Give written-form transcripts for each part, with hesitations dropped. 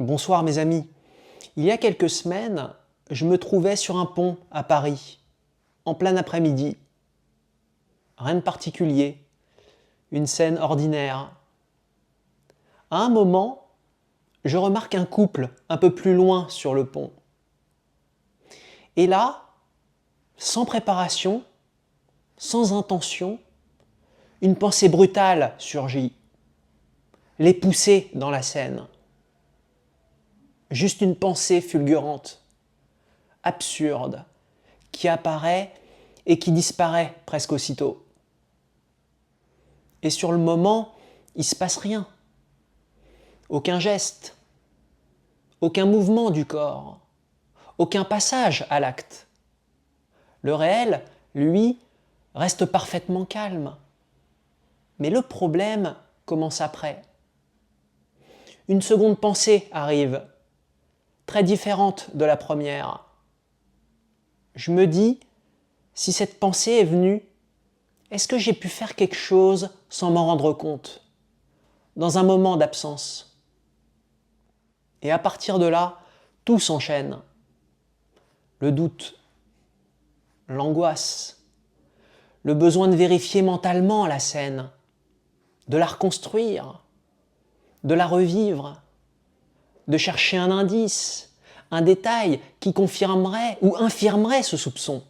Bonsoir mes amis. Il y a quelques semaines, je me trouvais sur un pont à Paris, en plein après-midi. Rien de particulier, une scène ordinaire. À un moment, je remarque un couple un peu plus loin sur le pont. Et là, sans préparation, sans intention, une pensée brutale surgit. Les pousser dans la Seine. Juste une pensée fulgurante, absurde, qui apparaît et qui disparaît presque aussitôt. Et sur le moment, il ne se passe rien. Aucun geste, aucun mouvement du corps, aucun passage à l'acte. Le réel, lui, reste parfaitement calme. Mais le problème commence après. Une seconde pensée arrive, très différente de la première. Je me dis, si cette pensée est venue, est-ce que j'ai pu faire quelque chose sans m'en rendre compte, dans un moment d'absence? Et à partir de là, tout s'enchaîne. Le doute, l'angoisse, le besoin de vérifier mentalement la scène, de la reconstruire, de la revivre, de chercher un indice, un détail qui confirmerait ou infirmerait ce soupçon.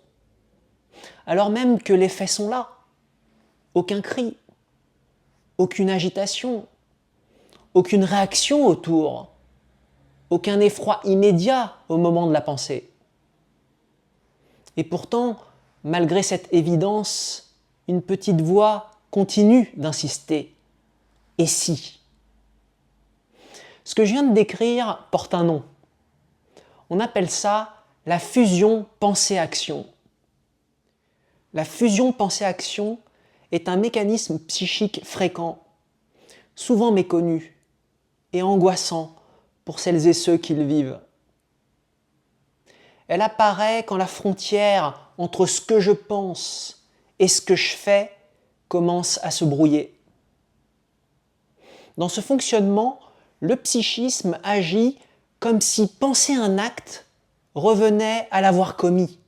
Alors même que les faits sont là. Aucun cri, aucune agitation, aucune réaction autour, aucun effroi immédiat au moment de la pensée. Et pourtant, malgré cette évidence, une petite voix continue d'insister. Et si? Ce que je viens de décrire porte un nom. On appelle ça la fusion pensée-action. La fusion pensée-action est un mécanisme psychique fréquent, souvent méconnu et angoissant pour celles et ceux qui le vivent. Elle apparaît quand la frontière entre ce que je pense et ce que je fais commence à se brouiller. Dans ce fonctionnement, le psychisme agit comme si penser un acte revenait à l'avoir commis,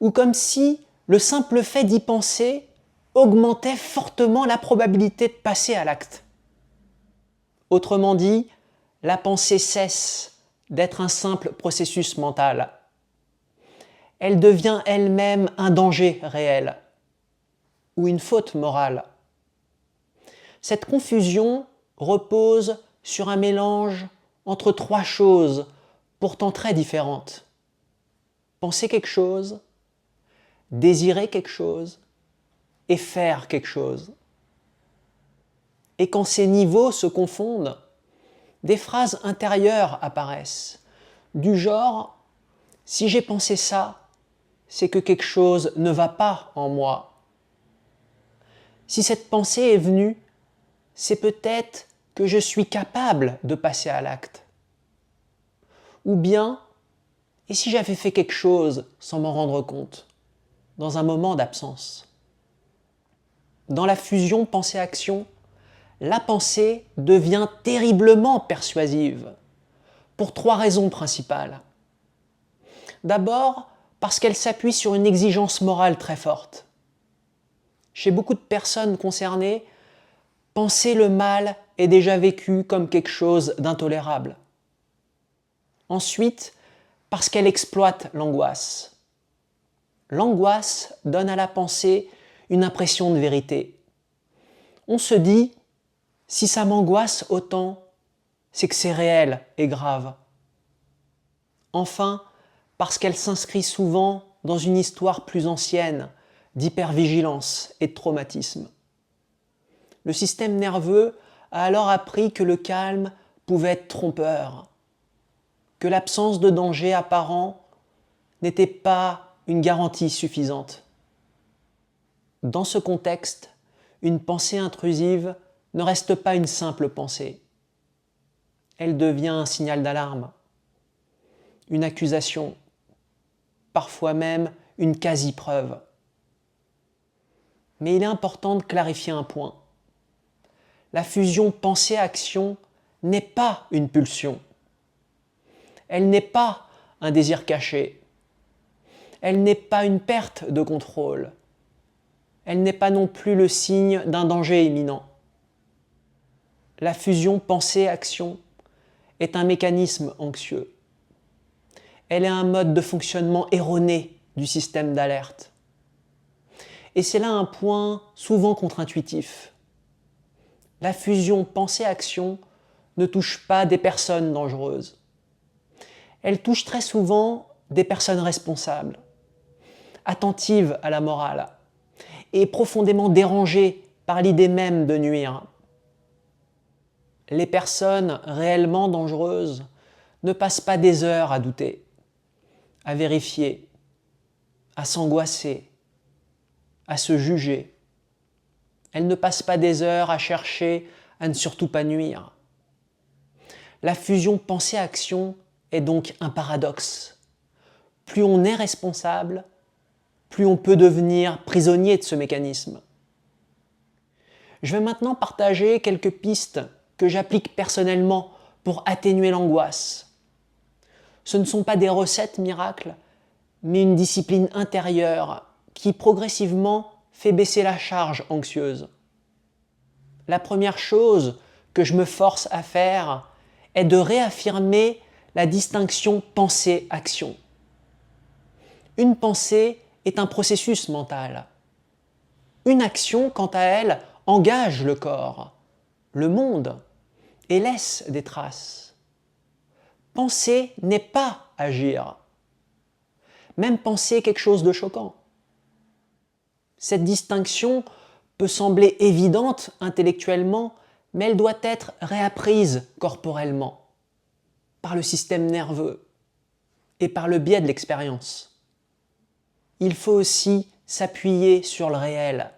ou comme si le simple fait d'y penser augmentait fortement la probabilité de passer à l'acte. Autrement dit, la pensée cesse d'être un simple processus mental. Elle devient elle-même un danger réel ou une faute morale. Cette confusion repose sur un mélange entre trois choses pourtant très différentes. Penser quelque chose, désirer quelque chose et faire quelque chose. Et quand ces niveaux se confondent, des phrases intérieures apparaissent, du genre « si j'ai pensé ça, c'est que quelque chose ne va pas en moi. Si cette pensée est venue, c'est peut-être que je suis capable de passer à l'acte. Ou bien, et si j'avais fait quelque chose sans m'en rendre compte, dans un moment d'absence? Dans la fusion pensée-action, la pensée devient terriblement persuasive, pour trois raisons principales. D'abord, parce qu'elle s'appuie sur une exigence morale très forte. Chez beaucoup de personnes concernées, penser le mal est déjà vécu comme quelque chose d'intolérable. Ensuite, parce qu'elle exploite l'angoisse. L'angoisse donne à la pensée une impression de vérité. On se dit, si ça m'angoisse autant, c'est que c'est réel et grave. Enfin, parce qu'elle s'inscrit souvent dans une histoire plus ancienne d'hypervigilance et de traumatisme. Le système nerveux a alors appris que le calme pouvait être trompeur, que l'absence de danger apparent n'était pas une garantie suffisante. Dans ce contexte, une pensée intrusive ne reste pas une simple pensée. Elle devient un signal d'alarme, une accusation, parfois même une quasi-preuve. Mais il est important de clarifier un point. La fusion pensée-action n'est pas une pulsion. Elle n'est pas un désir caché. Elle n'est pas une perte de contrôle. Elle n'est pas non plus le signe d'un danger imminent. La fusion pensée-action est un mécanisme anxieux. Elle est un mode de fonctionnement erroné du système d'alerte. Et c'est là un point souvent contre-intuitif. La fusion pensée-action ne touche pas des personnes dangereuses. Elle touche très souvent des personnes responsables, attentives à la morale et profondément dérangées par l'idée même de nuire. Les personnes réellement dangereuses ne passent pas des heures à douter, à vérifier, à s'angoisser, à se juger. Elles ne passent pas des heures à chercher à ne surtout pas nuire. La fusion pensée-action est donc un paradoxe. Plus on est responsable, plus on peut devenir prisonnier de ce mécanisme. Je vais maintenant partager quelques pistes que j'applique personnellement pour atténuer l'angoisse. Ce ne sont pas des recettes miracles, mais une discipline intérieure qui progressivement fait baisser la charge anxieuse. La première chose que je me force à faire est de réaffirmer la distinction pensée-action. Une pensée est un processus mental. Une action, quant à elle, engage le corps, le monde, et laisse des traces. Penser n'est pas agir. Même penser quelque chose de choquant. Cette distinction peut sembler évidente intellectuellement, mais elle doit être réapprise corporellement, par le système nerveux et par le biais de l'expérience. Il faut aussi s'appuyer sur le réel,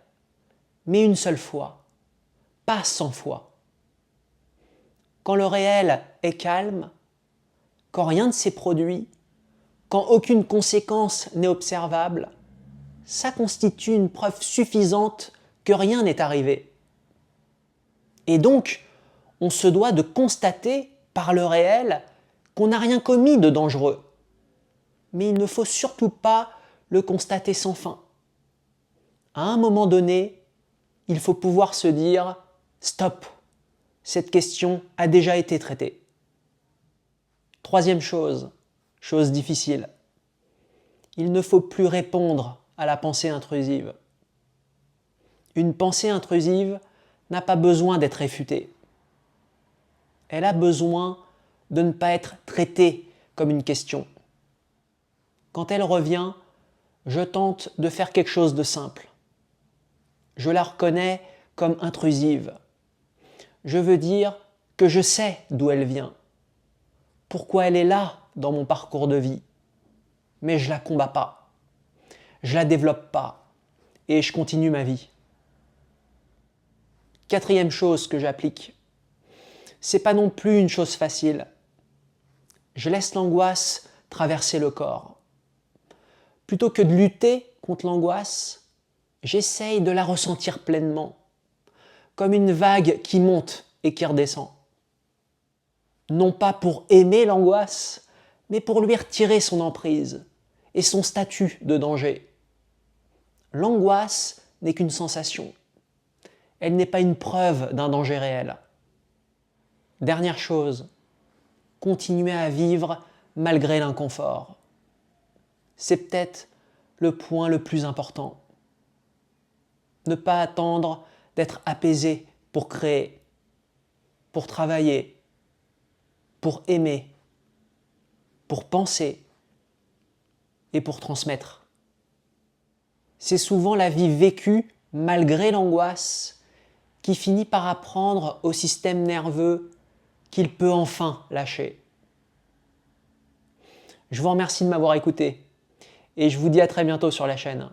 mais une seule fois, pas 100 fois. Quand le réel est calme, quand rien ne s'est produit, quand aucune conséquence n'est observable, ça constitue une preuve suffisante que rien n'est arrivé. Et donc, on se doit de constater par le réel qu'on n'a rien commis de dangereux. Mais il ne faut surtout pas le constater sans fin. À un moment donné, il faut pouvoir se dire « Stop, cette question a déjà été traitée ». Troisième chose difficile, il ne faut plus répondre à la pensée intrusive. Une pensée intrusive n'a pas besoin d'être réfutée. Elle a besoin de ne pas être traitée comme une question. Quand elle revient, je tente de faire quelque chose de simple. Je la reconnais comme intrusive. Je veux dire que je sais d'où elle vient, pourquoi elle est là dans mon parcours de vie. Mais je ne la combats pas, je ne la développe pas et je continue ma vie. Quatrième chose que j'applique, c'est pas non plus une chose facile. Je laisse l'angoisse traverser le corps. Plutôt que de lutter contre l'angoisse, j'essaye de la ressentir pleinement, comme une vague qui monte et qui redescend. Non pas pour aimer l'angoisse, mais pour lui retirer son emprise et son statut de danger. L'angoisse n'est qu'une sensation. Elle n'est pas une preuve d'un danger réel. Dernière chose, continuer à vivre malgré l'inconfort. C'est peut-être le point le plus important. Ne pas attendre d'être apaisé pour créer, pour travailler, pour aimer, pour penser et pour transmettre. C'est souvent la vie vécue malgré l'angoisse qui finit par apprendre au système nerveux qu'il peut enfin lâcher. Je vous remercie de m'avoir écouté et je vous dis à très bientôt sur la chaîne.